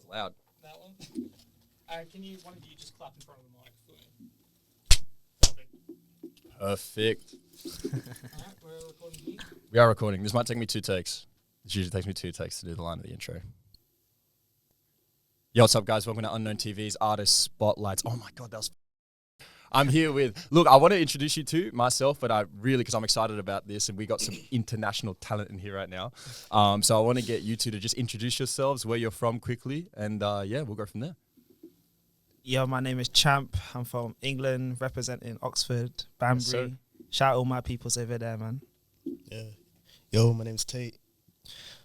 loud. That one. Can you, one of you, just clap in front of the mic for me? Perfect. Alright, we're recording here. We are recording. This might take me 2 takes. This usually takes me 2 takes to do the line of the intro. Yo, what's up, guys? Welcome to Unknown TV's Artist Spotlights. Oh my God, that was... I'm here with... Look, I want to introduce you to myself, but I really, because I'm excited about this, and we got some international talent in here right now. So I want to get you two to just introduce yourselves, where you're from quickly, and yeah, we'll go from there. Yo, my name is Champ. I'm from England, representing Oxford, Banbury. Shout out all my peoples over there, man. Yeah. Yo, my name's Tate.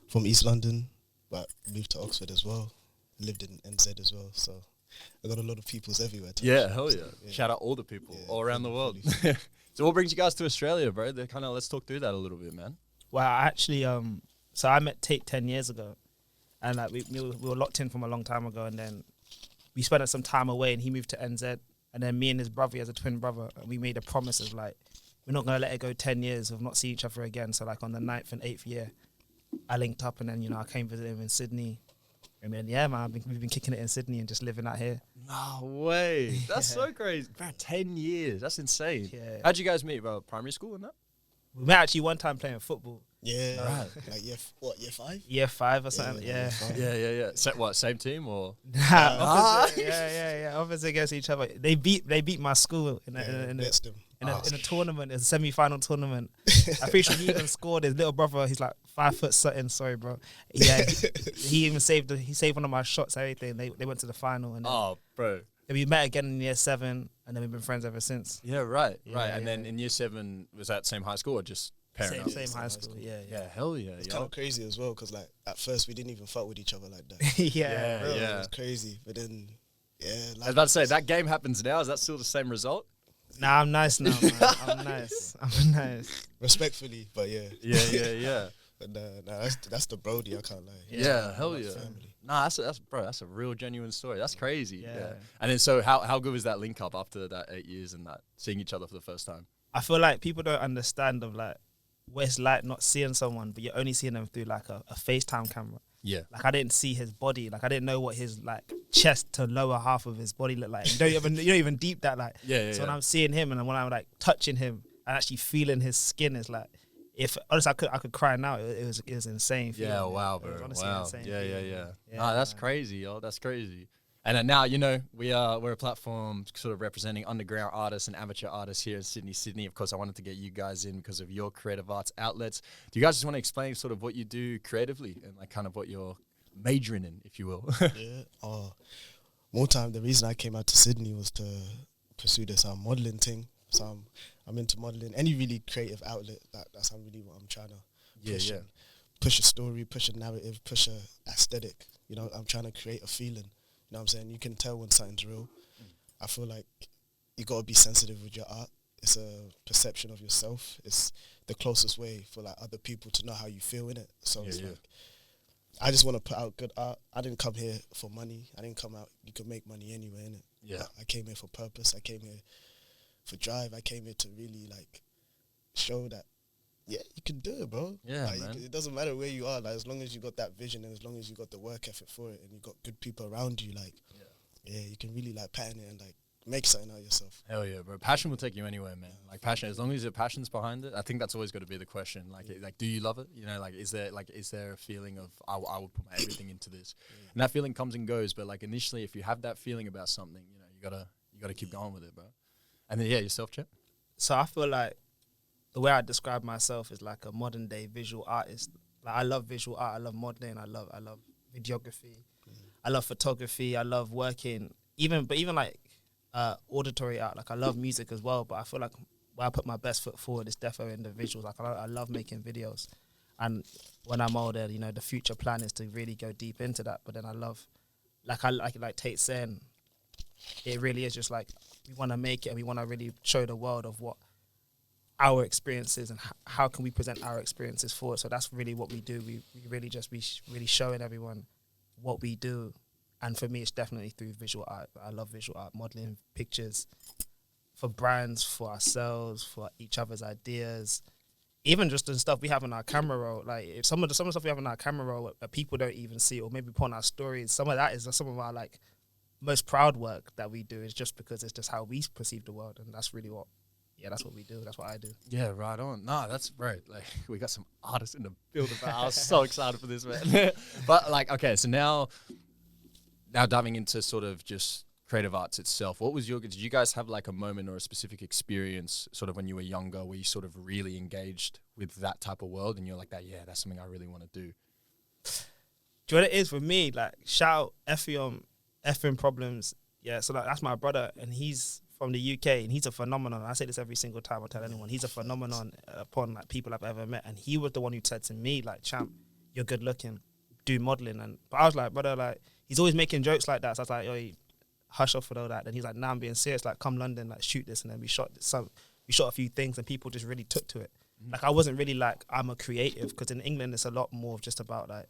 From East London, but moved to Oxford as well. Lived in NZ as well, so I got a lot of peoples everywhere. Yeah, hell yeah. Shout out all the people all around the world. So what brings you guys to Australia, bro? Let's talk through that a little bit, man. Well, I actually, so I met Tate 10 years ago, and like we were locked in from a long time ago, and then we spent some time away, and he moved to NZ, and then me and his brother, he has a twin brother, and we made a promise of like, we're not going to let it go 10 years of not seeing each other again. So like on the 9th and 8th year, I linked up, and then, you know, I came visit him in Sydney. And then, yeah, man, we've been kicking it in Sydney and just living out here. No way. That's so crazy. Bro, 10 years. That's insane. Yeah. How'd you guys meet, bro? Primary school and that? We met actually one time playing football. Yeah. Right. Like year 5? Year 5 or something, year yeah. five. Yeah. What, same team or? Opposite, yeah. Opposite against each other. They beat my school in a tournament, a semi-final tournament. I'm pretty sure he even scored. His little brother, he's like 5 foot something. Sorry, bro. Yeah, he even saved one of my shots. Everything. They went to the final. And Oh, bro. then we met again in year 7, and then we've been friends ever since. Yeah, right. Yeah, And then in year 7, was that same high school or just parent? Same high school. Yeah. Yeah, hell yeah. It's kind of crazy as well, because like at first we didn't even fuck with each other like that. Yeah. It was crazy, but then I was about to say, that game happens now. Is that still the same result? Nah, I'm nice now, man. I'm nice. Respectfully, but yeah. Yeah. But nah, that's the Brody. I can't lie. Yeah, hell yeah. Family. Nah, that's a real genuine story. That's crazy. Yeah. And then so how good was that link up after that 8 years and that seeing each other for the first time? I feel like people don't understand of like what it's like not seeing someone, but you're only seeing them through like a FaceTime camera. Yeah. Like I didn't see his body. Like I didn't know what his like chest to lower half of his body looked like. You don't even deep that like. Yeah. So when I'm seeing him and when I'm like touching him and actually feeling his skin, is like, if honestly I could cry now. It was insane. Yeah, wow, bro. It was honestly Wow. insane Yeah. feeling. Nah, that's crazy, yo. That's crazy. And then now, you know, we're a platform sort of representing underground artists and amateur artists here in Sydney. Of course, I wanted to get you guys in because of your creative arts outlets. Do you guys just want to explain sort of what you do creatively and like kind of what you're majoring in, if you will? Yeah. More time, the reason I came out to Sydney was to pursue this modeling thing. So I'm into modeling. Any really creative outlet, that's really what I'm trying to push. Yeah. Push a story, push a narrative, push a aesthetic. You know, I'm trying to create a feeling. You know what I'm saying? You can tell when something's real. I feel like you got to be sensitive with your art. It's a perception of yourself. It's the closest way for like other people to know how you feel in it. So it's like, I just want to put out good art. I didn't come here for money. I didn't come out, you could make money anywhere, innit? Yeah. I came here for purpose. I came here for drive. I came here to really like show that, yeah, you can do it, bro. Yeah, like, man. it doesn't matter where you are. Like, as long as you got that vision and as long as you got the work ethic for it and you got good people around you, like, yeah, you can really like pattern it and like make something out of yourself. Hell yeah, bro. Passion will take you anywhere, man. Like passion, as long as your passion's behind it, I think that's always got to be the question. Like, do you love it? You know, like, is there a feeling of I will put my everything into this, and that feeling comes and goes. But like initially, if you have that feeling about something, you know, you gotta keep going with it, bro. And then yourself, Chip. So I feel like the way I describe myself is like a modern day visual artist. Like I love visual art. I love modeling. I love videography. I love photography. I love working. Even like auditory art. Like I love music as well. But I feel like where I put my best foot forward is definitely in the visuals. Like I love making videos. And when I'm older, you know, the future plan is to really go deep into that. But then I love, like Tate saying, it really is just like we want to make it and we want to really show the world of what our experiences and how can we present our experiences forward. So that's really what we do. We really just really showing everyone what we do. And for me, it's definitely through visual art. I love visual art, modeling pictures for brands, for ourselves, for each other's ideas. even just the stuff we have in our camera roll, like if some of the stuff we have in our camera roll that people don't even see, or maybe put on our stories, some of that is some of our like most proud work that we do is just because it's just how we perceive the world, and that's really what, that's what we do. That's what I do. Yeah, right on. No, that's right. Like we got some artists in the building. I was so excited for this, man. But like, okay, so now diving into sort of just creative arts itself, did you guys have like a moment or a specific experience sort of when you were younger where you sort of really engaged with that type of world and you're like that's something I really want to do? Do you know what it is for me? Like, shout out Effing Problems. Yeah, so that's my brother, and he's from the UK, and he's a phenomenon. I say this every single time I tell anyone. He's a phenomenon upon like people I've ever met, and he was the one who said to me, like, Champ, you're good looking, do modeling. But I was like, brother, like, he's always making jokes like that. So I was like, yo, hush off with all that. Then he's like, nah, I'm being serious. Like, come London, like, shoot this. And then we shot a few things, and people just really took to it. Like, I wasn't really like, I'm a creative, because in England it's a lot more of just about like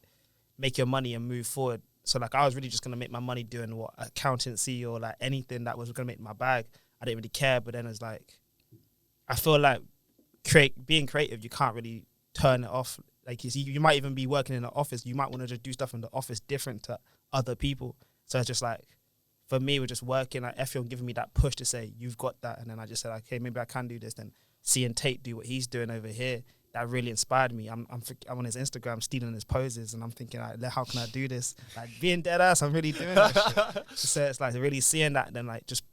make your money and move forward. So like, I was really just gonna make my money doing what accountancy or like anything that was gonna make my bag. I didn't really care. But then it's like, I feel like being creative, you can't really turn it off. Like, you might even be working in an office, you might want to just do stuff in the office different to other people. So it's just like, for me, we're just working, like Effion giving me that push to say, you've got that. And then I just said, okay, maybe I can do this. Then seeing Tate do what he's doing over here, that really inspired me. I'm on his Instagram stealing his poses, and I'm thinking, like, how can I do this? Like, being dead ass, I'm really doing that shit. So it's like really seeing that, then like just,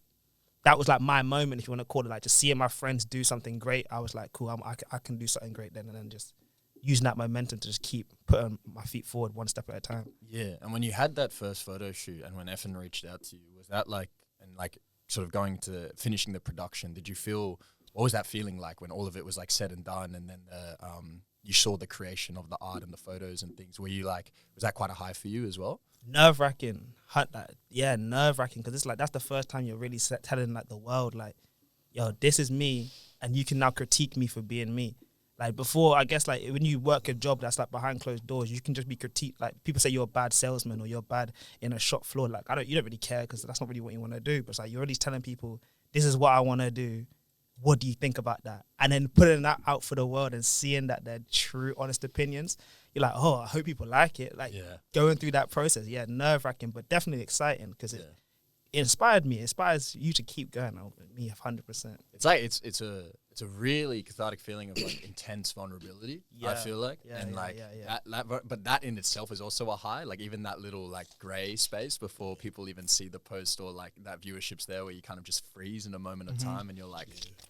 that was like my moment, if you want to call it, like just seeing my friends do something great. I was like, cool, I can do something great then, and then just using that momentum to just keep putting my feet forward one step at a time. Yeah, and when you had that first photo shoot and when Effin reached out to you, was that like, and like sort of going to finishing the production, did you feel, what was that feeling like when all of it was like said and done, and then you saw the creation of the art and the photos and things? Were you like, was that quite a high for you as well? Nerve-wracking. Nerve-wracking, because it's like, that's the first time you're really telling like the world, like, yo, this is me, and you can now critique me for being me. Like, before, I guess, like, when you work a job that's like behind closed doors, you can just be critiqued. Like, people say you're a bad salesman or you're bad in a shop floor. Like, you don't really care, because that's not really what you want to do. But it's like, you're already telling people, this is what I want to do. What do you think about that? And then putting that out for the world and seeing that they're true, honest opinions, you're like, oh, I hope people like it. Like, going through that process, nerve-wracking, but definitely exciting, because it inspired me. It inspires you to keep going. Me, 100%. It's like, it's a really cathartic feeling of like intense vulnerability. I feel like, but that in itself is also a high. Like, even that little like gray space before people even see the post, or like that viewership's there, where you kind of just freeze in a moment of time, and you're like,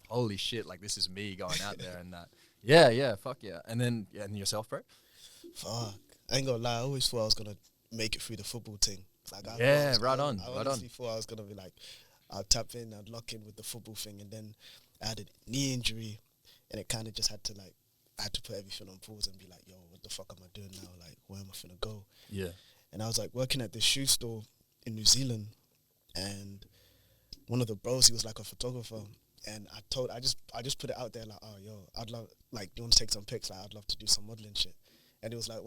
holy shit, like this is me going out there, and that. Fuck yeah. And then and yourself, bro? Fuck, I ain't gonna lie, I always thought I was gonna make it through the football thing. Like, I honestly thought I was gonna be like, I'd tap in, I'd lock in with the football thing, and then I had a knee injury, and it kind of just I had to put everything on pause and be like, yo, what the fuck am I doing now? Like, where am I finna go? Yeah. And I was like working at this shoe store in New Zealand, and one of the bros, he was like a photographer, and I just put it out there like, oh, yo, I'd love, like, you want to take some pics? Like, I'd love to do some modeling shit. And it was like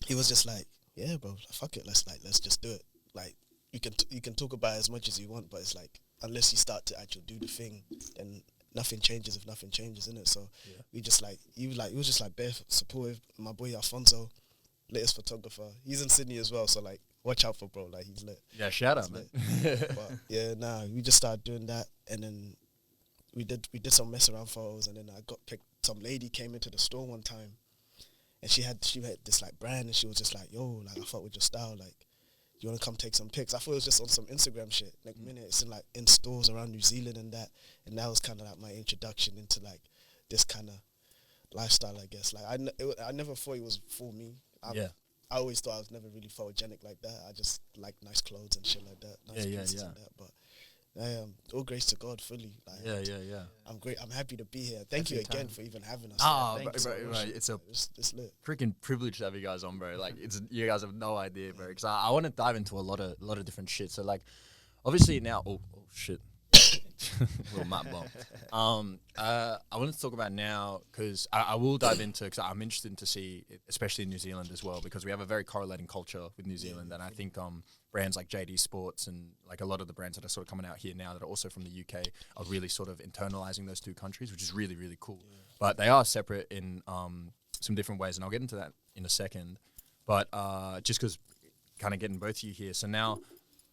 he was just like, yeah, bro, fuck it, let's just do it. Like, you can talk about it as much as you want, but it's like, unless you start to actually do the thing, then nothing changes if nothing changes, innit? So we just like, he was just like bare supportive. My boy Alfonso, latest photographer, he's in Sydney as well, so like, watch out for bro, like, he's lit. Yeah, shout out, man. But we just started doing that, and then we did some mess around photos, and then I got picked. Some lady came into the store one time, and she had this like brand, and she was just like, yo, like, I fuck with your style, like, you want to come take some pics? I thought it was just on some Instagram shit. Like, minute, it's in stores around New Zealand and that was kind of like my introduction into like this kind of lifestyle, I guess. Like, I never thought it was for me. I always thought I was never really photogenic like that. I just like nice clothes and shit like that, nice pieces and that. But all grace to God, fully. Like, I'm great. I'm happy to be here. Thank you again for even having us. It's lit. Freaking privilege to have you guys on, bro. Like, you guys have no idea, bro. Because I want to dive into a lot of different shit. So like, obviously now, oh shit. Little map bomb. I wanted to talk about now because I will dive into because I'm interested to see, especially in New Zealand as well, because we have a very correlating culture with New Zealand, and I think brands like JD Sports and like a lot of the brands that are sort of coming out here now that are also from the UK are really sort of internalizing those two countries, which is really, really cool. Yeah. But they are separate in some different ways, and I'll get into that in a second. But just because kind of getting both of you here, so now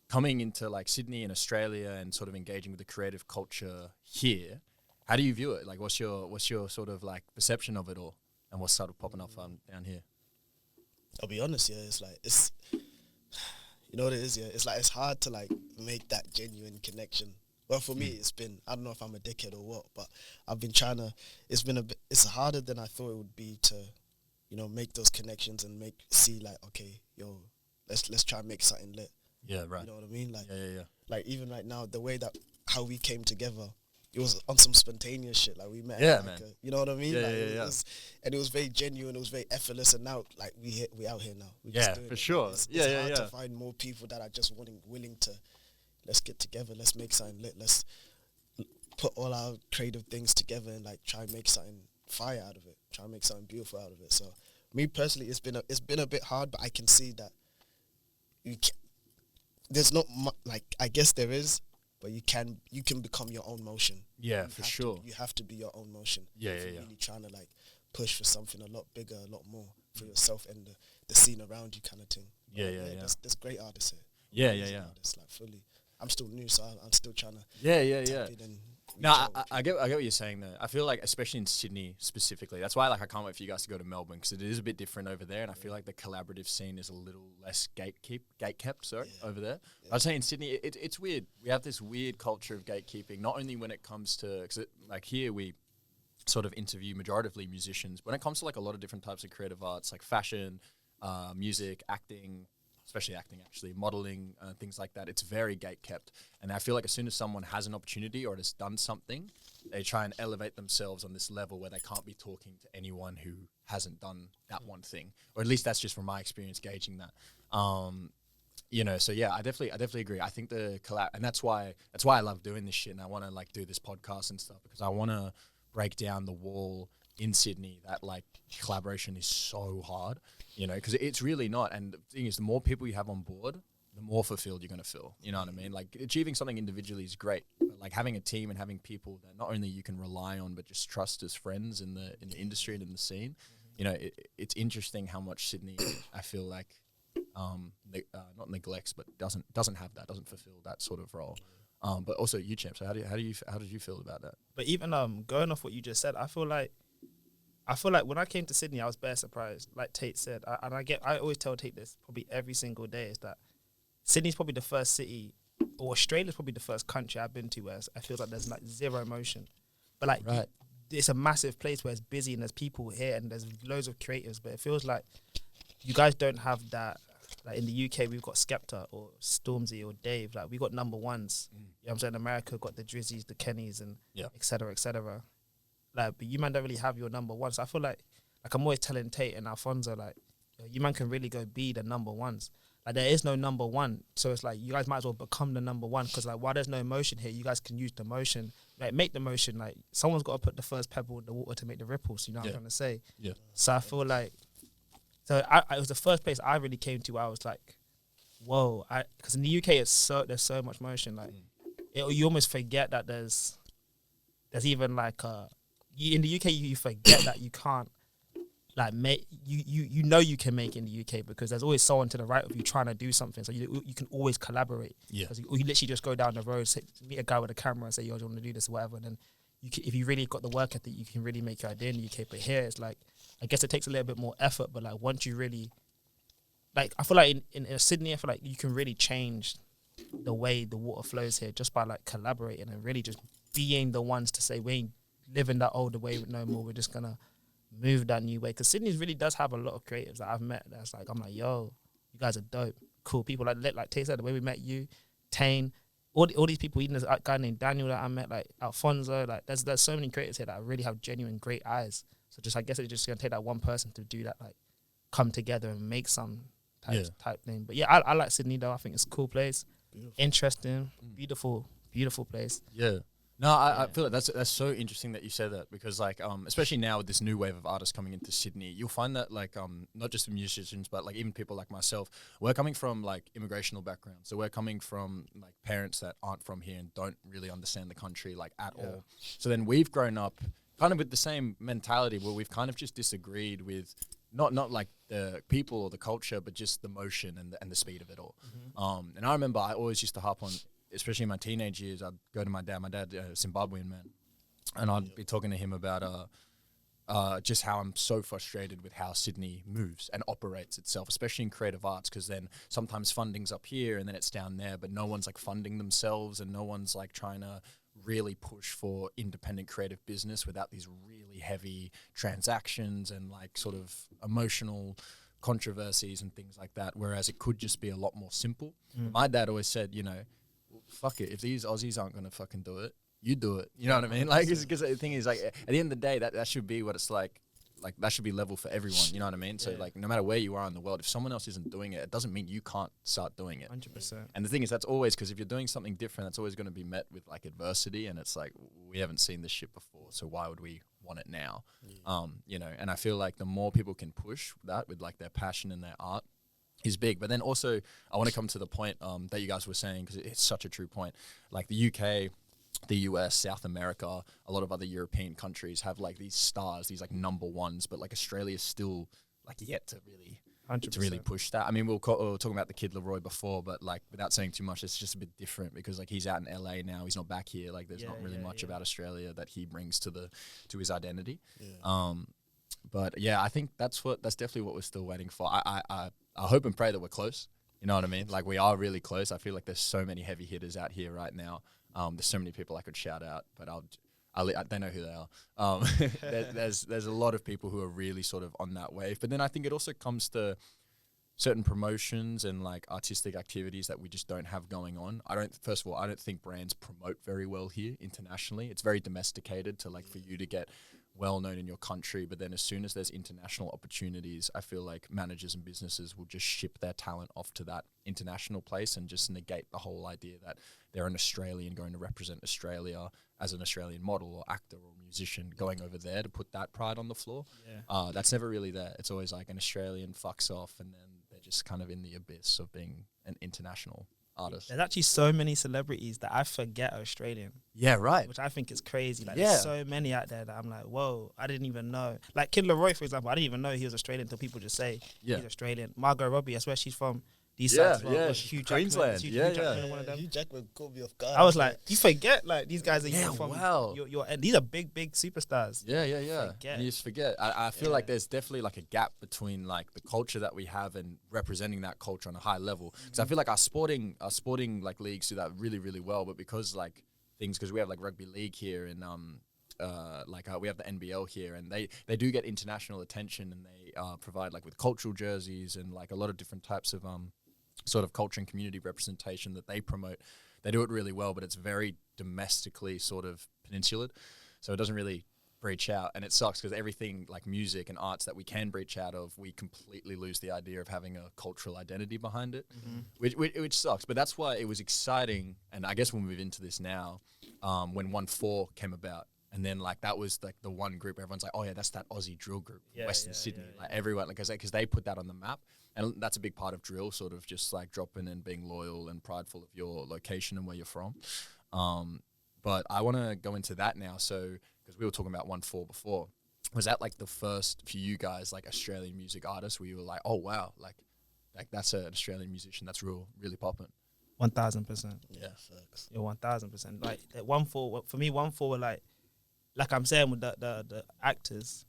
coming into like Sydney and Australia and sort of engaging with the creative culture here, how do you view it? Like, what's your sort of like perception of it all, and what's sort of popping up down here? I'll be honest, yeah, it's you know what it is, yeah. It's like it's hard to like make that genuine connection. Well, for me, it's been, I don't know if I'm a dickhead or what, but I've been trying to. It's harder than I thought it would be to, you know, make those connections and see like, okay, yo, let's try and make something lit. Yeah, right. You know what I mean? Like, yeah. Like even right now, the way that how we came together, it was on some spontaneous shit. Like we met. Yeah, like man. you know what I mean? Yeah, like, yeah. And it was very genuine. It was very effortless. And now, like we out here now. We're yeah, just doing for it. sure. It's yeah. hard to find more people that are just willing to, let's get together. Let's make something lit. Let's put all our creative things together and like try and make something fire out of it. Try and make something beautiful out of it. So me personally, it's been a bit hard, but I can see that there's not like, I guess there is, but you can become your own motion. Yeah, for sure. You have to be your own motion. Yeah. Really trying to like push for something a lot bigger, a lot more for yourself and the scene around you, kind of thing. Yeah. There's great artists here. Yeah. Artists, like fully. I'm still new, so I'm still trying to. Yeah. No, I get what you're saying though. I feel like, especially in Sydney specifically, that's why like I can't wait for you guys to go to Melbourne, because it is a bit different over there, and I feel like the collaborative scene is a little less gatekept over there. Yeah. I'd say in Sydney, it's weird. We have this weird culture of gatekeeping, not only when it comes to, like here we sort of interview majoritively musicians. When it comes to like a lot of different types of creative arts, like fashion, music, acting, especially acting, actually, modeling, things like that, it's very gate-kept. And I feel like as soon as someone has an opportunity or has done something, they try and elevate themselves on this level where they can't be talking to anyone who hasn't done that one thing. Or at least that's just from my experience gauging that. You know, so yeah, I definitely agree. I think the collab, and that's why I love doing this shit, and I want to like do this podcast and stuff, because I want to break down the wall in Sydney that like collaboration is so hard, you know, because it's really not. And the thing is, the more people you have on board, the more fulfilled you're going to feel. You know what I mean? Like achieving something individually is great, but like having a team and having people that not only you can rely on, but just trust as friends in the industry and in the scene. You know, it's interesting how much Sydney, I feel like, not neglects, but doesn't have that, doesn't fulfill that sort of role. But also you, Champ. So how did you feel about that? But even going off what you just said, I feel like when I came to Sydney, I was bare surprised. Like Tate said, I always tell Tate this probably every single day, is that Sydney's probably the first city, or Australia's probably the first country I've been to where I feel like there's like zero motion. But like, right. It's a massive place where it's busy and there's people here and there's loads of creatives. But it feels like you guys don't have that. Like in the UK, we've got Skepta or Stormzy or Dave. Like we got number ones. You know what I'm saying? America got the Drizzys, the Kennys, and et cetera, et cetera. Like, but you man don't really have your number one. So I feel like I'm always telling Tate and Alfonso, like, you man can really go be the number ones. Like there is no number one. So it's like you guys might as well become the number one, because like while there's no motion here, you guys can use the motion. Like make the motion. Like someone's got to put the first pebble in the water to make the ripples. You know what I'm trying to say? Yeah. So I feel like, so it was the first place I really came to where I was like, whoa. Because in the UK, there's so much motion. Like you almost forget that there's even like in the UK you forget that you can't like make you know you can make in the UK, because there's always someone to the right of you trying to do something, so you can always collaborate. Because you literally just go down the road, meet a guy with a camera and say, yo, do you want to do this or whatever, and then if you really got the work ethic, you can really make your idea in the UK. But here it's like, I guess it takes a little bit more effort, but like once you really, like I feel like in Sydney, I feel like you can really change the way the water flows here just by like collaborating and really just being the ones to say, we ain't living that older way no more, we're just gonna move that new way. Because Sydney really does have a lot of creatives that I've met that's like, I'm like, yo, you guys are dope, cool people. Like Tate said, the way we met you, Tane, all these people, even this guy named Daniel that I met, like Alfonso, like there's so many creators here that really have genuine great eyes. So just I guess it's just gonna take that one person to do that, like come together and make some type thing. But yeah, I like Sydney though. I think it's a cool place, interesting, beautiful place. Yeah. No, I Yeah. feel like that's so interesting that you said that, because like especially now with this new wave of artists coming into Sydney, you'll find that like not just the musicians but like even people like myself, we're coming from like immigrational backgrounds, so we're coming from like parents that aren't from here and don't really understand the country like at all. So then we've grown up kind of with the same mentality where we've kind of just disagreed with not like the people or the culture, but just the motion and the speed of it all. And I remember I always used to harp on, especially in my teenage years, I'd go to my dad, Zimbabwean man, and I'd be talking to him about just how I'm so frustrated with how Sydney moves and operates itself, especially in creative arts, because then sometimes funding's up here and then it's down there, but no one's like funding themselves and no one's like trying to really push for independent creative business without these really heavy transactions and like sort of emotional controversies and things like that, whereas it could just be a lot more simple. My dad always said, you know, fuck it, if these Aussies aren't going to fucking do it, you do it. You know what I mean? Like, because the thing is, like, at the end of the day, that should be what it's like that should be level for everyone. You know what I mean? So like, no matter where you are in the world, if someone else isn't doing it, it doesn't mean you can't start doing it. 100%. And the thing is, that's always, because if you're doing something different, that's always going to be met with like adversity, and it's like, we haven't seen this shit before, so why would we want it now? You know, and I feel like the more people can push that with like their passion and their art is big. But then also, I want to come to the point that you guys were saying, because it's such a true point. Like the UK, the US, South America, a lot of other European countries have like these stars, these like number ones, but like Australia's still like yet to really 100%. push that. I mean, we were talking about the Kid Leroy before, but like without saying too much, it's just a bit different because like he's out in LA now, he's not back here. Like there's not really much about Australia that he brings to his identity. But yeah, I think that's definitely what we're still waiting for. I hope and pray that we're close. You know what I mean? Like we are really close. I feel like there's so many heavy hitters out here right now. There's so many people I could shout out, but they know who they are. There's a lot of people who are really sort of on that wave. But then I think it also comes to certain promotions and like artistic activities that we just don't have going on. First of all, I don't think brands promote very well here internationally. It's very domesticated to like for you to get well known in your country, but then as soon as there's international opportunities, I feel like managers and businesses will just ship their talent off to that international place and just negate the whole idea that they're an Australian going to represent Australia as an Australian model or actor or musician going over there to put that pride on the floor. That's never really there. It's always like an Australian fucks off and then they're just kind of in the abyss of being an international artist. There's actually so many celebrities that I forget are Australian. Yeah, right. Which I think is crazy. Like, there's so many out there that I'm like, whoa, I didn't even know. Like Kid Leroy, for example, I didn't even know he was Australian until people just say he's Australian. Margot Robbie, I swear she's from these sides as well. Hugh Jackman, Queensland. Hugh Jackman, one of them. Hugh Jackman caught me off guard. I was like, you forget, like, these guys are from, wow. and these are big superstars. Yeah. And you just forget. I feel like there's definitely like a gap between like the culture that we have and representing that culture on a high level. Because I feel like our sporting like leagues do that really, really well. But because like because we have like rugby league here and we have the NBL here, and they do get international attention, and they provide like with cultural jerseys and like a lot of different types of sort of culture and community representation that they promote. They do it really well, but it's very domestically sort of peninsulated, so it doesn't really breach out, and it sucks because everything like music and arts that we can breach out of, we completely lose the idea of having a cultural identity behind it, which sucks. But that's why it was exciting, and I guess we'll move into this now, when 1-4 came about. And then like that was like the one group everyone's like, oh yeah, that's that Aussie drill group, Western Sydney. Like everyone, like because they put that on the map, and that's a big part of drill, sort of just like dropping and being loyal and prideful of your location and where you're from. But I want to go into that now. So because we were talking about 1-4 before, was that like the first for you guys like Australian music artist where you were like, oh wow, like that's an Australian musician that's really popping? 1000%. Yeah, facts. Yeah, 1000%. Like that 1-4 for me, 1-4 were like I'm saying with the actors,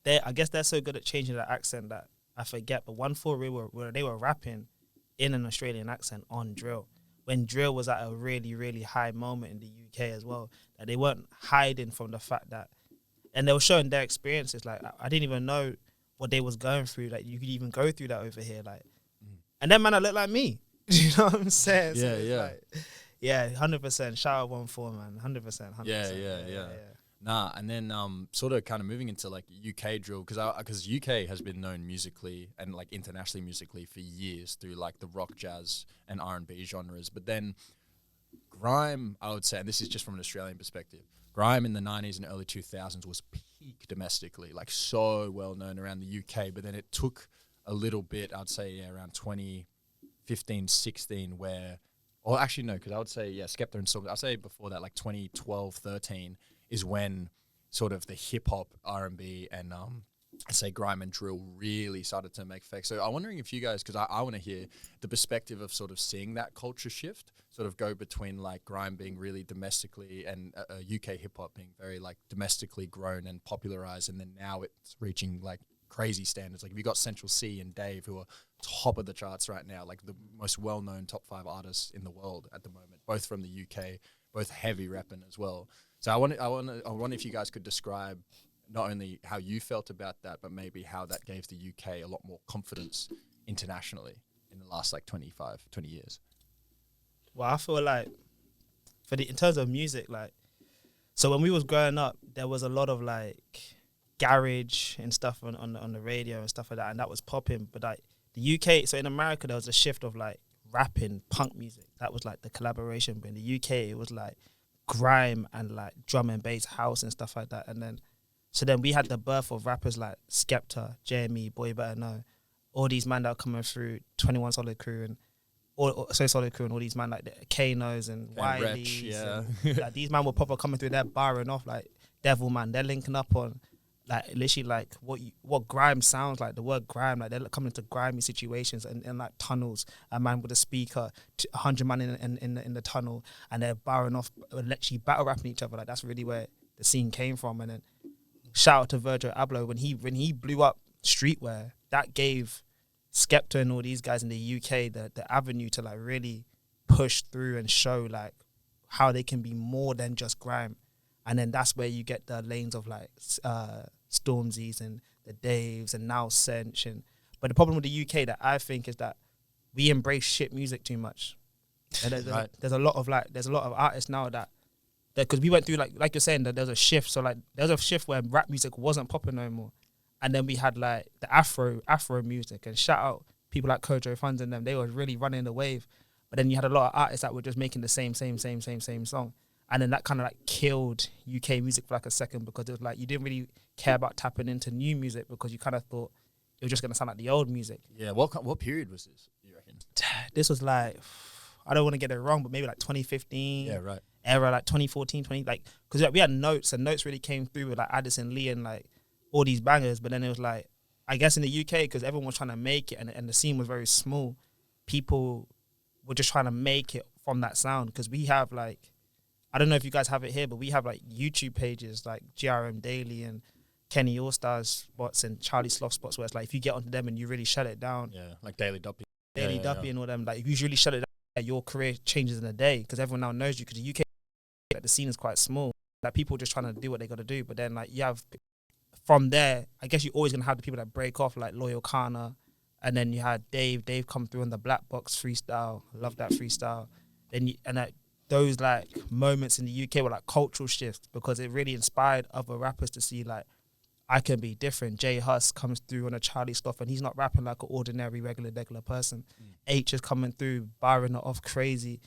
I guess they're so good at changing their accent that I forget. But 1-4 they were rapping in an Australian accent on drill, when drill was at a really, really high moment in the UK as well. That they weren't hiding from the fact that, and they were showing their experiences. Like I didn't even know what they was going through. Like you could even go through that over here. Like, and then man, I look like me. You know what I'm saying? Yeah, so yeah. Like, yeah, 100%. Shout out 1-4, man. 100%. Yeah. Nah, and then sort of kind of moving into like UK drill, because UK has been known musically and like internationally musically for years through like the rock, jazz, and R&B genres. But then grime, I would say, and this is just from an Australian perspective, grime in the 90s and early 2000s was peak domestically, like so well known around the UK. But then it took a little bit, I'd say, around 2015, 16, where, or actually no, because I would say, Skepta and Silver, I'd say before that, like 2012, 13 is when sort of the hip hop, R&B, and I'd say grime and drill really started to make effect. So I'm wondering if you guys, because I want to hear the perspective of sort of seeing that culture shift, sort of go between like grime being really domestically and UK hip hop being very like domestically grown and popularized, and then now it's reaching like crazy standards. Like if you got Central C and Dave, who are top of the charts right now, like the most well-known top 5 artists in the world at the moment, both from the UK, both heavy rapping as well. So I wonder if you guys could describe not only how you felt about that, but maybe how that gave the UK a lot more confidence internationally in the last like 20 years. Well, I feel like in terms of music, like, so when we was growing up, there was a lot of like garage and stuff on the radio and stuff like that, and that was popping. But like the UK, so in America, there was a shift of like rapping, punk music. That was like the collaboration. But in the UK, it was like grime and like drum and bass house and stuff like that. And then we had the birth of rappers like Skepta, JME, Boy Better Know, all these man that are coming through, 21 Solid Crew and Solid Crew and all these man like the Kanos and Wileys. Yeah. And, like, these man were proper coming through, they're barring off like Devil Man. They're linking up on like literally like what grime sounds like, the word grime, like they're coming into grimy situations and like tunnels, a man with a speaker, 100 man in the tunnel, and they're barring off, literally battle rapping each other. Like that's really where the scene came from. And then shout out to Virgil Abloh when he blew up streetwear, that gave Skepta and all these guys in the UK the avenue to like really push through and show like how they can be more than just grime. And then that's where you get the lanes of like Stormzy's and the Daves and now Sench. But the problem with the UK that I think is that we embrace shit music too much. And there's a lot of artists now that because we went through like you're saying that there's a shift. So like there's a shift where rap music wasn't popping no more, and then we had like the Afro music. And shout out people like Kojo Funds and them, they were really running the wave. But then you had a lot of artists that were just making the same song. And then that kind of like killed UK music for like a second, because it was like you didn't really care about tapping into new music because you kind of thought it was just going to sound like the old music. Yeah, what period was this, you reckon? This was like, I don't want to get it wrong, but maybe like 2015. Yeah, right. Era, like 2014, like, because we had Notes, and Notes really came through with like Addison Lee and like all these bangers. But then it was like, I guess in the UK, because everyone was trying to make it and the scene was very small, people were just trying to make it from that sound. Because we have like, I don't know if you guys have it here, but we have like YouTube pages like GRM Daily and Kenny All-Stars spots and Charlie Sloth spots, where it's like if you get onto them and you really shut it down. Yeah, like Daily Duppy. Daily Duppy and all them, like if you really shut it down, your career changes in a day, because everyone now knows you. Because the UK, like, the scene is quite small. Like people just trying to do what they got to do. But then like you have, from there, I guess you're always going to have the people that break off, like Loyal Kana. And then you had Dave come through on the Black Box freestyle. I love that freestyle. Then those like moments in the UK were like cultural shifts, because it really inspired other rappers to see like, I can be different. J Hus comes through on a Charlie stuff, and he's not rapping like an ordinary regular person. H is coming through, barring it off crazy,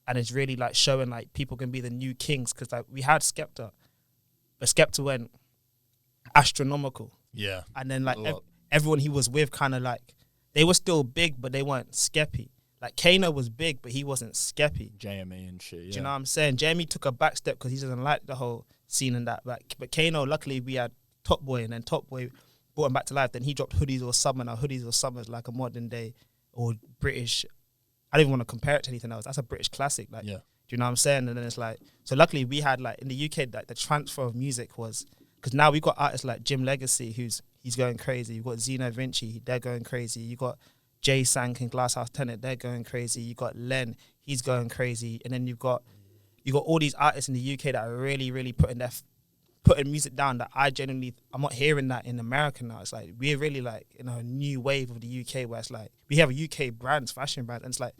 and it's really like showing like people can be the new kings. Because like we had Skepta, but Skepta went astronomical. Yeah, and then like everyone he was with kind of like, they were still big, but they weren't skeppy. Like Kano was big, but he wasn't skeppy. JME and shit. Yeah. Do you know what I'm saying? JME took a back step because he doesn't like the whole scene and that. But Kano, luckily we had Top Boy, and then Top Boy brought him back to life. Then he dropped Hoodies or Summer. Now Hoodies or Summer is like a modern day or British. I don't even want to compare it to anything else. That's a British classic. Like, yeah. Do you know what I'm saying? And then it's like, so luckily we had like in the UK, like the transfer of music was, because now we've got artists like Jim Legacy, he's going crazy. You've got Zeno Vinci, they're going crazy. You got Jay Sank and Glasshouse Tenant, they're going crazy. You got Len, he's going crazy. And then you got all these artists in the UK that are really, really putting music down that I'm not hearing that in America now. It's like we're really like in a new wave of the UK where it's like we have UK brands, fashion brands, and it's like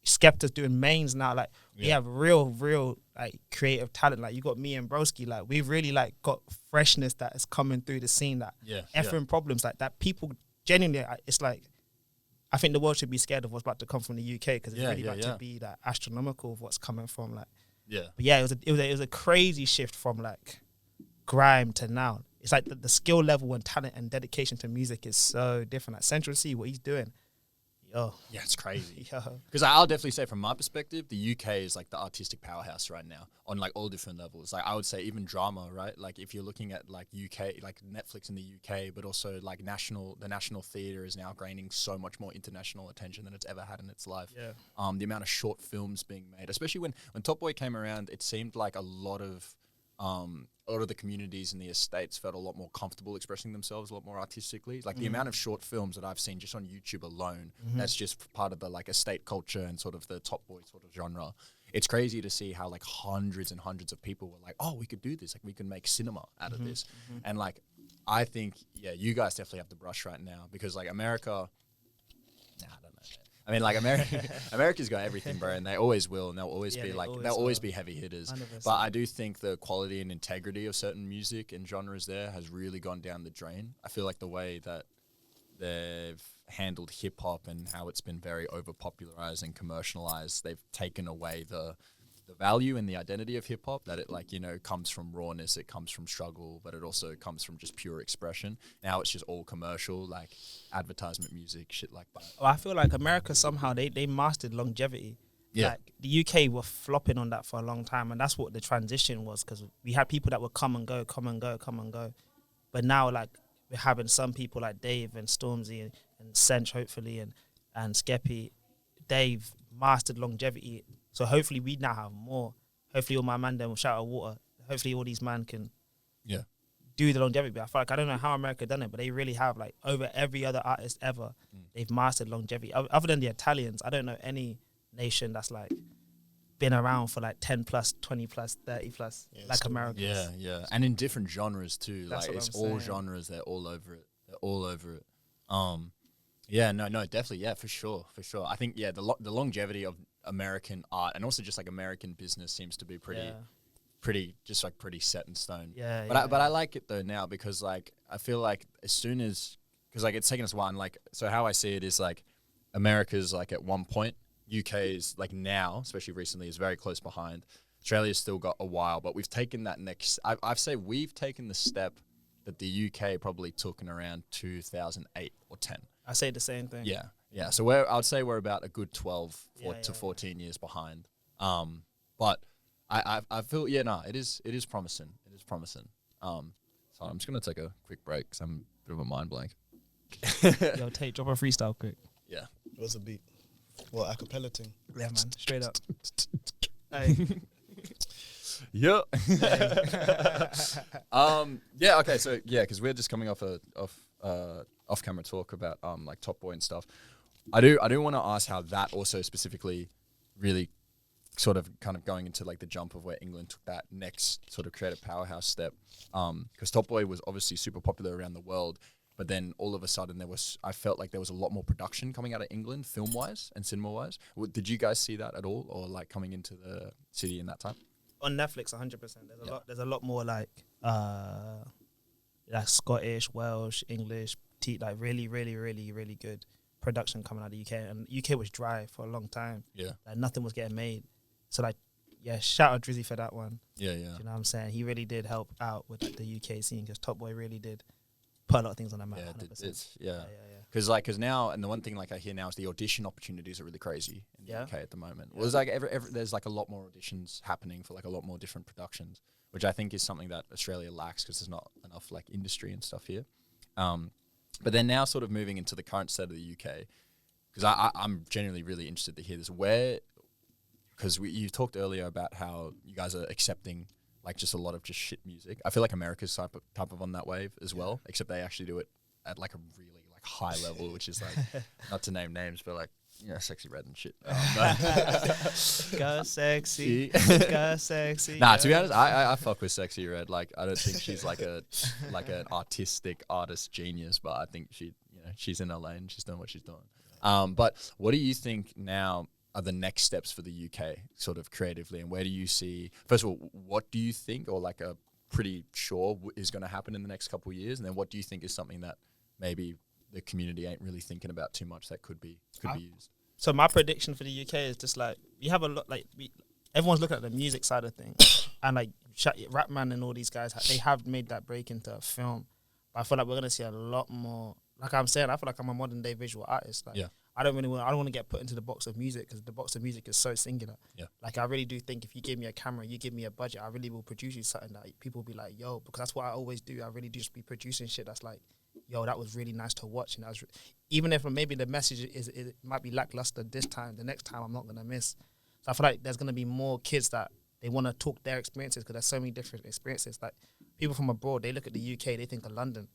Skepta's doing mains now. Like we have real like creative talent. Like you got me and Broski. Like we've really like got freshness that is coming through the scene. That effing problems like that. People genuinely, it's like I think the world should be scared of what's about to come from the UK because it's Yeah, really yeah, about yeah. to be like astronomical of what's coming from like. Yeah. But yeah, it was a crazy shift from like grime to now. It's like the skill level and talent and dedication to music is so different. Like Central C, what he's doing, yo, Yeah, it's crazy. yo, Because I'll definitely say from my perspective, the UK is like the artistic powerhouse right now on like all different levels. Like I would say even drama, right? Like if you're looking at like UK, like Netflix in the UK, but also like the national theatre is now gaining so much more international attention than it's ever had in its life. yeah, The amount of short films being made, especially when Top Boy came around, it seemed like a lot of the communities in the estates felt a lot more comfortable expressing themselves a lot more artistically. Like the amount of short films that I've seen just on YouTube alone, that's just part of the like estate culture and sort of the Top Boy sort of genre. It's crazy to see how like hundreds and hundreds of people were like, oh, we could do this. Like we can make cinema out of this. And like, I think, yeah, you guys definitely have the brush right now because like America, I don't know. I mean, like America's got everything, bro, and they always will, and they'll always Yeah, be they like, always they'll always will. be heavy hitters. 100%. But I do think the quality and integrity of certain music and genres there has really gone down the drain. I feel like the way that they've handled hip hop and how it's been very overpopularized and commercialized, they've taken away the value and the identity of hip hop, that it like, you know, comes from rawness, it comes from struggle, but it also comes from just pure expression. Now it's just all commercial, like advertisement music, shit like that. Well, I feel like America somehow they mastered longevity. Yeah. Like the UK were flopping on that for a long time, and that's what the transition was because we had people that would come and go, but now like we're having some people like Dave and Stormzy and Sench hopefully and Skeppy, they've mastered longevity. So hopefully we now have more. Hopefully all my man them will shout out water. Hopefully all these man can do the longevity. But I feel like I don't know how America done it, but they really have like over every other artist ever. They've mastered longevity. Other than the Italians, I don't know any nation that's like been around for like 10 plus, 20 plus, 30 plus, like America. Yeah, yeah. And in different genres too. That's like what it's I'm all saying. genres, they're all over it. Yeah, no, definitely, yeah, for sure. I think the longevity of American art and also just like American business seems to be pretty set in stone. Yeah, But I like it though now because like I feel like as soon as, because like it's taken us a while, and like so how I see it is like America's like at one point, UK is like now, especially recently, is very close behind. Australia's still got a while, but we've taken that next. I've say we've taken the step that the UK probably took in around 2008 or 10. I say the same thing. Yeah. So I'd say we're about a good 12 to 14 years behind. But I feel it is promising. It is promising. So I'm just gonna take a quick break because I'm a bit of a mind blank. Yo, Tate, drop a freestyle quick. Yeah. What's the beat? What, acapella thing? Yeah, man, straight up. Hey. Yeah. Yeah. Okay. So yeah, because we're just coming off off camera talk about like Top Boy and stuff. I do want to ask how that also specifically really sort of kind of going into like the jump of where England took that next sort of creative powerhouse step. Because Top Boy was obviously super popular around the world, but then all of a sudden I felt like there was a lot more production coming out of England, film wise and cinema wise. Did you guys see that at all, or like coming into the city in that time? On Netflix, 100%. There's a lot more like Scottish, Welsh, English, like really, really, really, really good production coming out of the UK. And UK was dry for a long time. Yeah. Like nothing was getting made. So like, yeah, shout out Drizzy for that one. Yeah. You know what I'm saying? He really did help out with like, the UK scene because Top Boy really did put a lot of things on that map. Yeah, 100%. yeah. Because now, and the one thing like I hear now is the audition opportunities are really crazy in the UK at the moment. Well, there's like there's like a lot more auditions happening for like a lot more different productions, which I think is something that Australia lacks because there's not enough like industry and stuff here. But then now sort of moving into the current state of the UK, because I'm genuinely really interested to hear this. Because you talked earlier about how you guys are accepting like just a lot of just shit music. I feel like America's type of on that wave as well, except they actually do it at like a really like high level, which is like, not to name names, but like, you know, Sexy Red and shit. Go sexy, go sexy. Nah, to be honest, I fuck with Sexy Red. Like, I don't think she's like an artistic artist genius, but I think she's in her lane. She's doing what she's doing. But what do you think now are the next steps for the UK sort of creatively, and where do you see, first of all, what do you think, or like a pretty sure is going to happen in the next couple of years, and then what do you think is something that maybe the community ain't really thinking about too much that could be used. So my prediction for the UK is just like you have a lot like everyone's looking at the music side of things, and like Rapman and all these guys they have made that break into a film. But I feel like we're gonna see a lot more. Like I'm saying, I feel like I'm a modern day visual artist. Like I don't want to get put into the box of music because the box of music is so singular. Yeah. Like I really do think if you give me a camera, you give me a budget, I really will produce you something that people will be like, yo, because that's what I always do. I really do just be producing shit that's like, yo, that was really nice to watch. And that was even if maybe the message it might be lackluster this time, the next time I'm not gonna miss. So I feel like there's gonna be more kids that they want to talk their experiences because there's so many different experiences. Like people from abroad, they look at the UK, they think of London,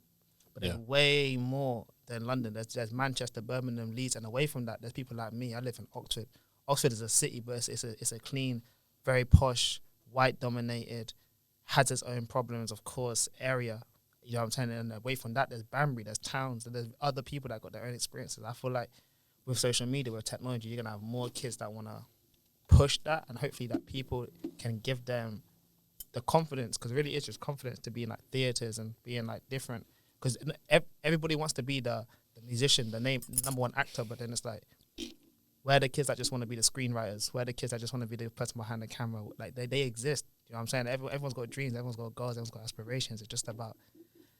but there's way more than London. There's Manchester, Birmingham, Leeds, and away from that, there's people like me. I live in Oxford. Oxford is a city, but it's a clean, very posh, white dominated, has its own problems, of course, area. You know what I'm saying? And away from that, there's Banbury, there's towns, there's other people that got their own experiences. I feel like with social media, with technology, you're gonna have more kids that wanna push that, and hopefully that people can give them the confidence, because really it's just confidence to be in like theaters and being like different. Because everybody wants to be the musician, the number one actor, but then it's like, where are the kids that just want to be the screenwriters? Where are the kids that just want to be the person behind the camera? Like they exist. You know what I'm saying? Everyone's got dreams, everyone's got goals, everyone's got aspirations. It's just about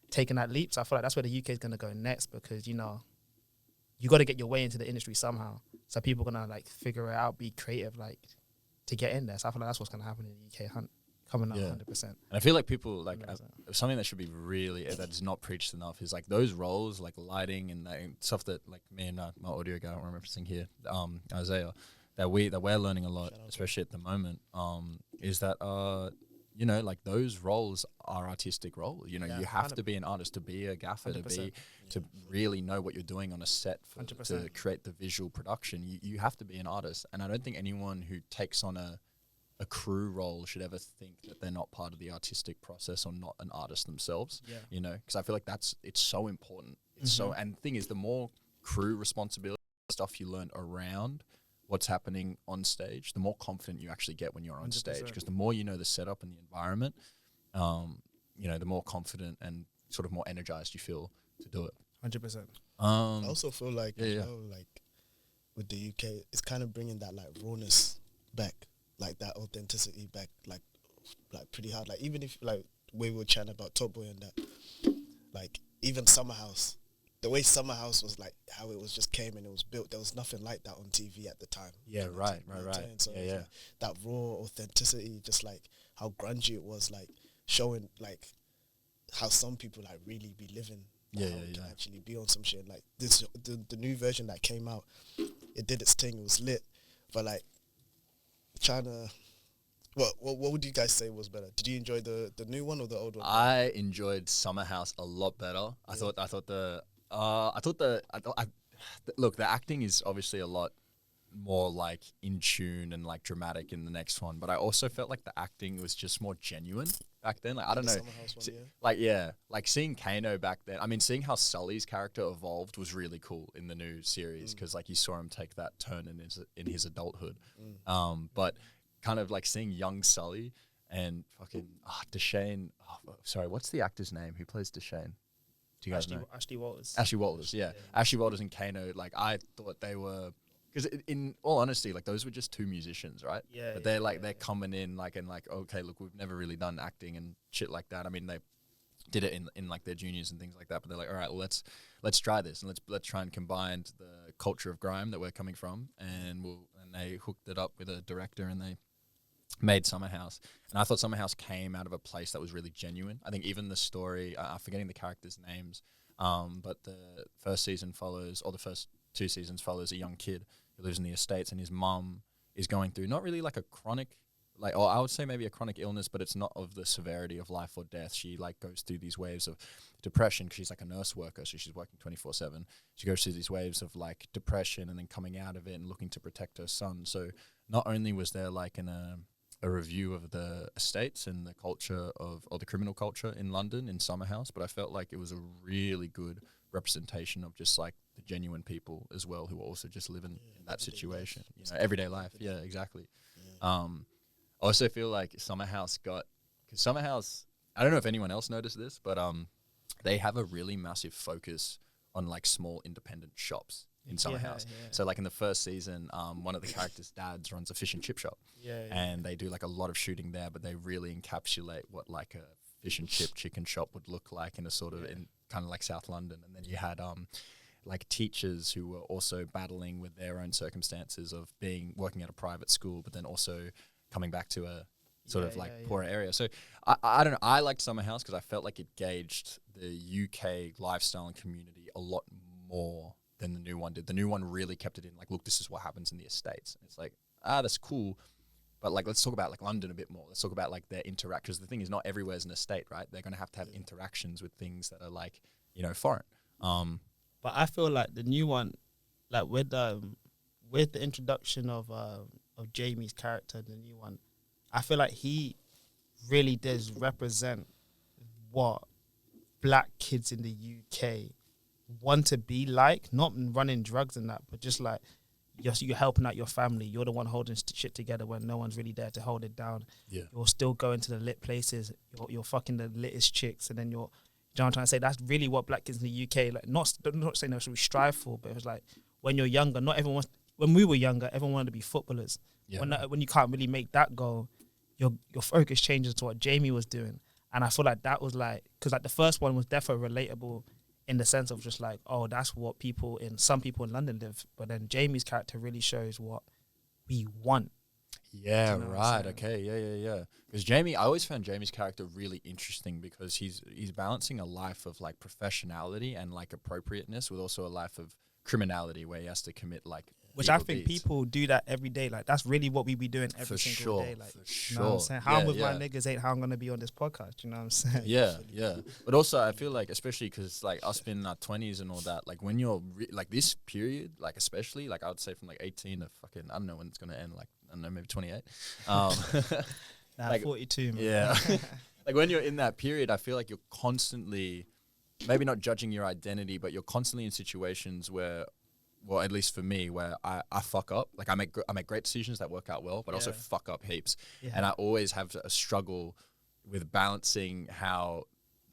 taking that leap. So I feel like that's where the UK is going to go next, because, you know, you got to get your way into the industry somehow. So people are going to like figure it out, be creative, like to get in there. So I feel like that's what's going to happen in the UK coming up 100%. And I feel like people like something that should be really that is not preached enough is like those roles, like lighting and stuff that like me and my audio guy, I'm referencing here, Isaiah, that we're learning a lot, especially at the moment, is that you know, like those roles are artistic roles. You know, you have to be an artist to be a gaffer, to really know what you're doing on a set to create the visual production. You have to be an artist, and I don't think anyone who takes on a crew role should ever think that they're not part of the artistic process or not an artist themselves. You know, because I feel like it's so important. It's so, and the thing is, the more crew responsibility stuff you learn around what's happening on stage, the more confident you actually get when you're on 100%. Stage, because the more you know the setup and the environment, you know, the more confident and sort of more energized you feel to do it. 100%. I also feel like, you know, like with the UK, it's kind of bringing that like rawness back, like that authenticity back, like pretty hard. Like even if like we were chatting about Top Boy and that, like even Summer House, the way Summer House was like, how it was just came and it was built, there was nothing like that on TV at the time. Yeah, right. So like that raw authenticity, just like how grungy it was, like showing like how some people like really be living. Can actually be on some shit. Like this, the new version that came out, it did its thing, it was lit, but like trying to. What would you guys say was better? Did you enjoy the new one or the old one? I enjoyed Summer House a lot better. Look, the acting is obviously a lot more like in tune and like dramatic in the next one, but I also felt like the acting was just more genuine back then. Like I don't know, like seeing Kano back then. I mean, seeing how Sully's character evolved was really cool in the new series, because like you saw him take that turn in his adulthood. But kind of like seeing young Sully and fucking Deshane. Sorry, what's the actor's name who plays Deshane? Do you guys know? Ashley Walters. Ashley Walters, yeah. Ashley Walters and Kano, like I thought they were, because in all honesty, like those were just two musicians, right? Yeah. But they're coming in like and like, okay, look, we've never really done acting and shit like that. I mean, they did it in like their juniors and things like that, but they're like, all right, well, let's try this and let's try and combine the culture of grime that we're coming from, and they hooked it up with a director and they made Summer House. And I thought Summer House came out of a place that was really genuine. I think even the story, I'm forgetting the characters' names, but the first season follows, or the first 2 seasons follows a young kid who lives in the estates, and his mum is going through not really like a chronic, like, or I would say maybe a chronic illness, but it's not of the severity of life or death. She like goes through these waves of depression, because she's like a nurse worker, so she's working 24/7. She goes through these waves of like depression and then coming out of it and looking to protect her son. So not only was there like a review of the estates and the culture or the criminal culture in London in Summer House, but I felt like it was a really good representation of just like the genuine people as well, who also just live in that situation, you know, everyday life. Yeah, exactly. I also feel like Summer House because I don't know if anyone else noticed this, but they have a really massive focus on like small independent shops in Summer Yeah, House. yeah. So like in the first season, one of the characters' dads runs a fish and chip shop, Yeah, and they do like a lot of shooting there, but they really encapsulate what like a fish and chip chicken shop would look like in a sort of in kind of like South London. And then you had like teachers who were also battling with their own circumstances of working at a private school, but then also coming back to a sort of like poorer area. So I don't know. I liked Summer House because I felt like it gauged the UK lifestyle and community a lot more than the new one did. The new one really kept it in like, look, this is what happens in the estates. And it's like, that's cool. But like, let's talk about like London a bit more. Let's talk about like their interactions. The thing is, not everywhere's an estate, right? They're going to have interactions with things that are like, you know, foreign. But I feel like the new one, like with the introduction of Jamie's character, the new one, I feel like he really does represent what black kids in the UK want to be like, not running drugs and that, but just like you're helping out your family. You're the one holding shit together when no one's really there to hold it down. Yeah. You're still going to the lit places. You're fucking the littest chicks, and then you know what I'm trying to say? That's really what black kids in the UK, like, not saying that's what we strive for, but it was like when you're younger, not everyone wants, when we were younger, everyone wanted to be footballers. Yeah. When you can't really make that goal, your focus changes to what Jamie was doing. And I feel like that was like, because like the first one was definitely relatable in the sense of just like, oh, that's what some people in London live. But then Jamie's character really shows what we want. Yeah, You know what I'm right. saying? Okay, yeah. Because Jamie, I always found Jamie's character really interesting because he's balancing a life of like professionality and like appropriateness with also a life of criminality where he has to commit like Which I evil think deeds. people do that every day. Like that's really what we be doing every For single sure, day. Like, for you know what I'm sure. saying? How I'm Yeah, with my yeah. niggas ain't how I'm gonna be on this podcast. You know what I'm saying? Yeah. But also, I feel like, especially because like us being in our 20s and all that, like when you're like this period, like especially like I would say from like 18 to fucking I don't know when it's gonna end. Like I don't know, maybe 28. Nah, Like, 42. Man. Yeah. Like when you're in that period, I feel like you're constantly, maybe not judging your identity, but you're constantly in situations where, well, at least for me, where I fuck up. Like I make great decisions that work out well, but also Yeah. fuck up heaps. Yeah. And I always have a struggle with balancing how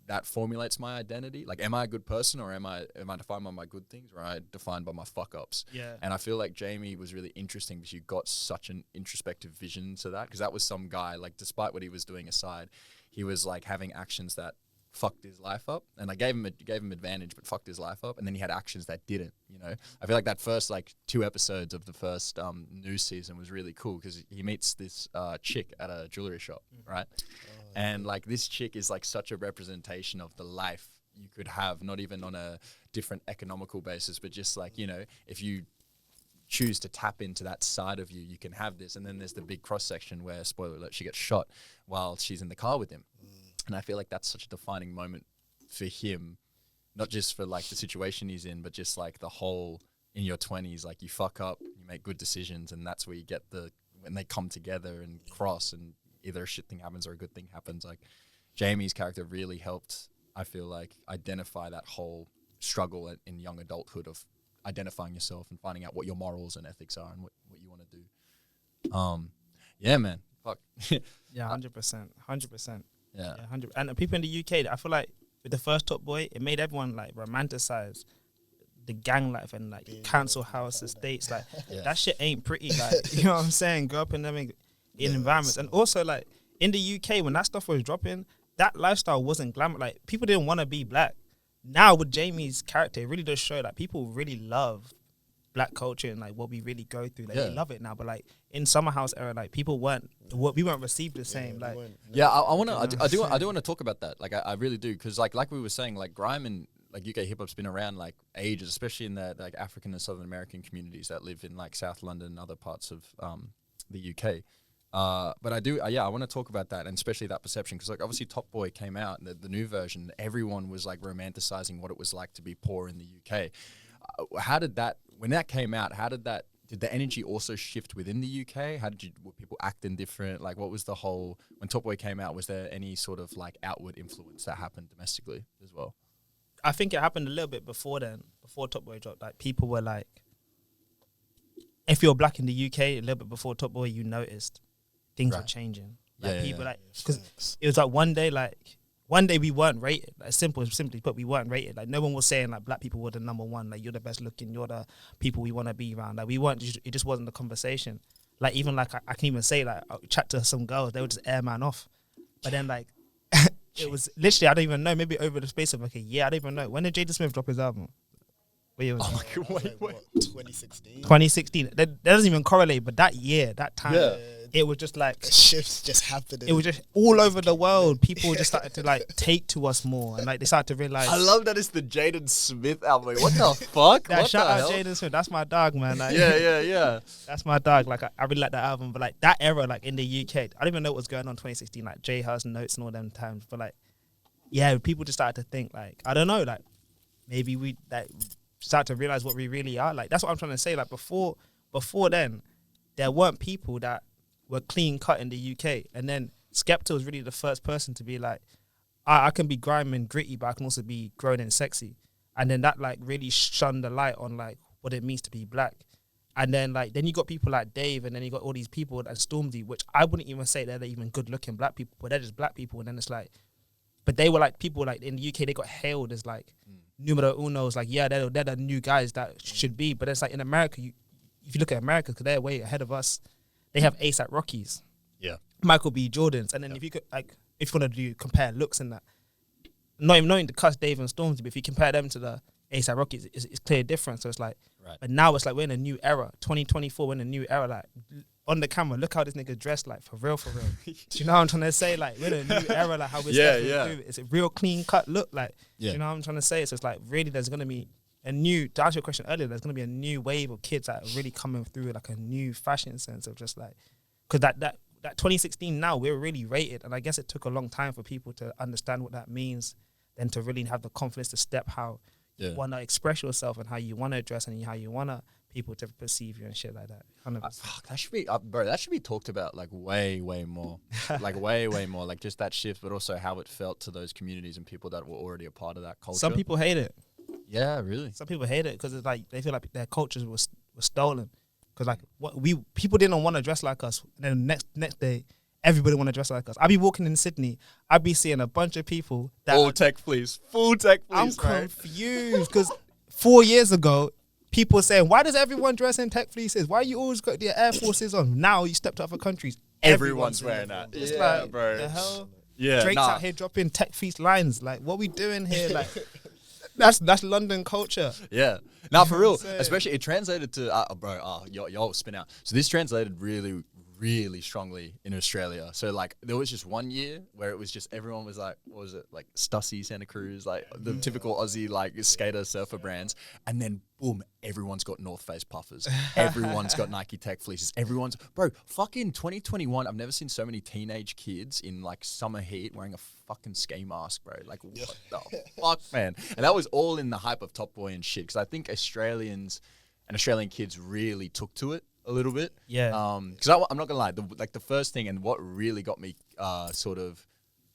that formulates my identity. Like, am I a good person, or am I defined by my good things, or am I defined by my fuck ups? Yeah. And I feel like Jamie was really interesting because you got such an introspective vision to that. Because that was some guy, like, despite what he was doing aside, he was like having actions that fucked his life up, and I gave him advantage, but fucked his life up. And then he had actions that didn't. You know, I feel like that first like 2 episodes of the first news season was really cool because he meets this chick at a jewelry shop, right? And like this chick is like such a representation of the life you could have, not even on a different economical basis, but just like, you know, if you choose to tap into that side of you, you can have this. And then there's the big cross section where, spoiler alert, she gets shot while she's in the car with him. And I feel like that's such a defining moment for him, not just for like the situation he's in, but just like the whole in your 20s, like you fuck up, you make good decisions, and that's where you get when they come together and cross, and either a shit thing happens or a good thing happens. Like Jamie's character really helped, I feel like, identify that whole struggle in young adulthood of identifying yourself and finding out what your morals and ethics are and what you want to do. Yeah, man. Fuck. Yeah, 100%. 100%. Yeah. Yeah, 100. And the people in the UK, I feel like with the first Top Boy, it made everyone like romanticize the gang life and like council house estates. Like that shit ain't pretty. Like, you know what I'm saying? Grow up in them in environments. And also like in the UK, when that stuff was dropping, that lifestyle wasn't glamour. Like people didn't want to be black. Now with Jamie's character, it really does show that people really love black culture and like what we really go through. Like they love it now. But like in Summer House era, like we weren't received the same. Like yeah, I do want to talk about that. Like I really do, because like we were saying, like grime and like UK hip hop's been around like ages, especially in the like African and Southern American communities that live in like South London and other parts of the UK. But I do, I want to talk about that, and especially that perception, because like obviously Top Boy came out, the new version, everyone was like romanticizing what it was like to be poor in the UK. When that came out, did the energy also shift within the UK? Were people acting different? Like what was the whole, when Top Boy came out, was there any sort of like outward influence that happened domestically as well? I think it happened a little bit before then, before Top Boy dropped. Like people were like, if you're black in the UK, a little bit before Top Boy, you noticed things were changing. Like people like, because it was like one day, like one day we weren't rated. Like simply put, we weren't rated. Like no one was saying like black people were the number one. Like you're the best looking. You're the people we want to be around. Like we weren't. It just wasn't the conversation. Like even like I can even say like I chat to some girls, they would just air man off. But then like it was literally I don't even know. Maybe over the space of like a year, I don't even know. When did Jaden Smith drop his album? What year was Oh it? my God, wait. What, 2016. 2016. That doesn't even correlate. But that year, that time, Yeah. it was just like Shifts just happened. it was just all over the world. People just started to like take to us more, and like they started to realize. I love that it's the Jaden Smith album. Like, what the fuck? That What shout the out hell? Jaden Smith. That's my dog, man. Like, Yeah. that's my dog. Like I really like that album, but like that era, like in the UK, I don't even know what was going on in 2016. Like J House Notes and all them times, but like, yeah, people just started to think like I don't know, like maybe we like start to realize what we really are. Like that's what I'm trying to say. Like before then, there weren't people that were clean cut in the UK, and then Skepta was really the first person to be like, I can be grimy and gritty, but I can also be grown and sexy. And then that like really shone the light on like what it means to be black. And then like then you got people like Dave, and then you got all these people like Stormzy, which I wouldn't even say they're even good looking black people, but they're just black people. And then it's like, but they were like people like in the UK, they got hailed as like numero unos, like yeah, they're the new guys that should be. But it's like in America, if you look at America, because they're way ahead of us, they have A$AP Rockies, Yeah. Michael B. Jordans, and then if you could like if you want to do compare looks and that, not even knowing to cuss Dave and Stormzy, but if you compare them to the A$AP Rockies, it's clear difference. So it's like, Right. but now it's like we're in a new era, 2024, we're in a new era. Like on the camera, look how this nigga dressed, like for real. Do you know what I'm trying to say? Like we're in a new era, like how we're stepping through. It's a real clean cut look, like Yeah. you know what I'm trying to say. So it's like really, there's gonna be a new. To answer your question earlier, there's gonna be a new wave of kids that are really coming through, like a new fashion sense of just like, because that 2016 now we're really rated, and I guess it took a long time for people to understand what that means, then to really have the confidence to step how you want to express yourself and how you want to dress and how you want to people to perceive you and shit like that. 100%. Fuck, that should be, bro. That should be talked about like way more, like way more, like just that shift, but also how it felt to those communities and people that were already a part of that culture. Some people hate it. Yeah, really. Some people hate it because it's like they feel like their cultures were stolen. Because like people didn't want to dress like us, and then next day everybody want to dress like us. I be walking in Sydney, I be seeing a bunch of people that Full tech please. I'm confused because 4 years ago, people saying, why does everyone dress in tech fleeces? Why you always got the Air Forces on? Now you stepped to other countries, Everyone's wearing that. It's Yeah, like, bro. the hell? Yeah, Drake's out here dropping tech fleece lines. Like, what we doing here? Like, that's London culture. Yeah. Now, for real, Saying. especially it translated to, y'all spin out. So this translated really, really strongly in Australia. So like there was just 1 year where it was just everyone was like, what was it? Like Stussy, Santa Cruz, like the typical Aussie like skater surfer brands. And then boom, everyone's got North Face puffers. Everyone's got Nike Tech fleeces. Bro, fucking 2021. I've never seen so many teenage kids in like summer heat wearing a fucking ski mask, bro. Like what the fuck, man? And that was all in the hype of Top Boy and shit. Because I think Australian kids really took to it a little bit. Yeah. Because I'm not gonna lie, the first thing and what really got me sort of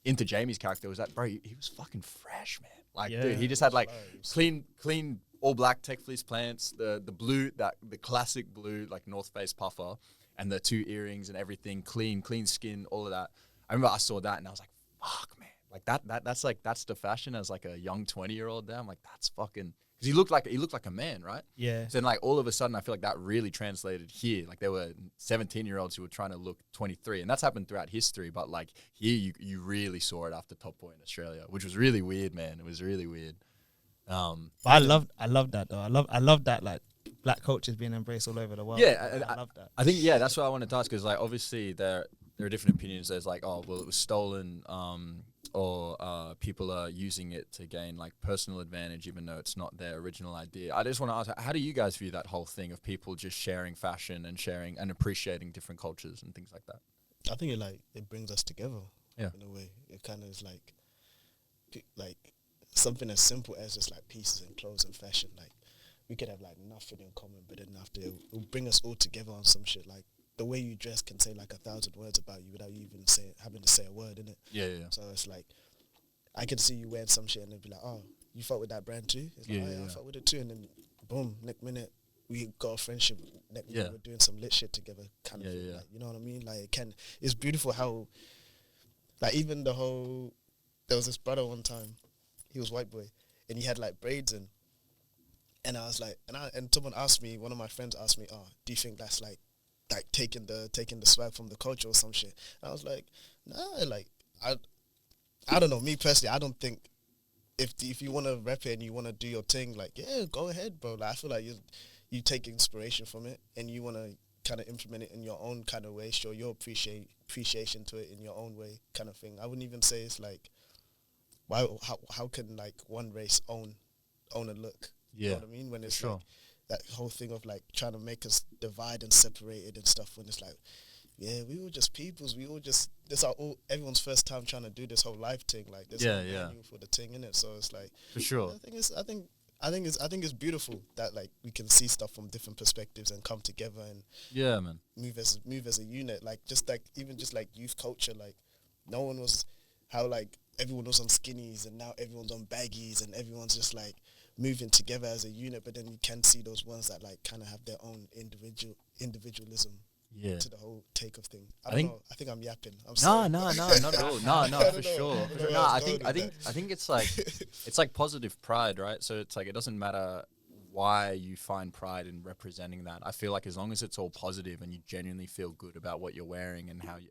into Jamie's character was that, bro, he was fucking fresh, man. Like, dude, he just had like clean all black Tech fleece pants, the blue, the classic blue like North Face puffer, and the 2 earrings and everything, clean skin, all of that. I remember I saw that and I was like, fuck, man, like that's the fashion as like a young 20-year-old there. I'm like, that's fucking. Because he looked like a man, right? Yeah. So then, like, all of a sudden, I feel like that really translated here. Like, there were 17-year-olds who were trying to look 23. And that's happened throughout history. But, like, here you really saw it after Top Boy in Australia, which was really weird, man. It was really weird. But I love that, though. I love that, like, black culture is being embraced all over the world. Yeah. I love that. I think, yeah, that's what I wanted to ask. Because, like, obviously, there are different opinions. There's, like, oh, well, it was stolen, or people are using it to gain like personal advantage even though it's not their original idea. I just want to ask, how do you guys view that whole thing of people just sharing fashion and sharing and appreciating different cultures and things like that? I think it brings us together. Yeah. In a way, it kind of is like something as simple as just like pieces and clothes and fashion. Like we could have like nothing in common, but then after it'll bring us all together on some shit. Like the way you dress can say like 1,000 words about you without you even having to say a word in it. Yeah. So it's like I can see you wearing some shit and they'll be like, oh, you fuck with that brand too? It's like, I fuck with it too. And then boom, next minute we got a friendship. Next minute we're doing some lit shit together kind of thing. Like, you know what I mean? Like it's beautiful how like even the whole there was this brother one time, he was white boy, and he had like braids in. And I was like, and someone asked me, one of my friends asked me, "Oh, do you think that's like taking the swag from the culture or some shit?" And I was like, "Nah, like I don't know. Me personally, I don't think if you want to rap it and you want to do your thing, like yeah, go ahead, bro. Like I feel like you take inspiration from it and you want to kind of implement it in your own kind of way, show your appreciation to it in your own way, kind of thing. I wouldn't even say it's like how can like one race own a look? Yeah, You know what I mean? When it's sure. like that whole thing of like trying to make us divide and separated and stuff. When it's like, yeah, we were just peoples. We all just this are all everyone's first time trying to do this whole life thing. Like there's no manual for the thing in it. So it's like For sure. I think it's beautiful that like we can see stuff from different perspectives and come together and Yeah, man. move as a unit. Like just like even just like youth culture. Like no one was how like everyone was on skinnies and now everyone's on baggies and everyone's just like moving together as a unit, but then you can see those ones that like kind of have their own individualism Yeah. to the whole take of thing. I think- know. I think I'm yapping. I'm No, sorry. not at all. No, I don't for know. sure. I don't know No, where I was think, going I with think, I think it's like positive pride, right? So it's like it doesn't matter why you find pride in representing that. I feel like as long as it's all positive and you genuinely feel good about what you're wearing and how you're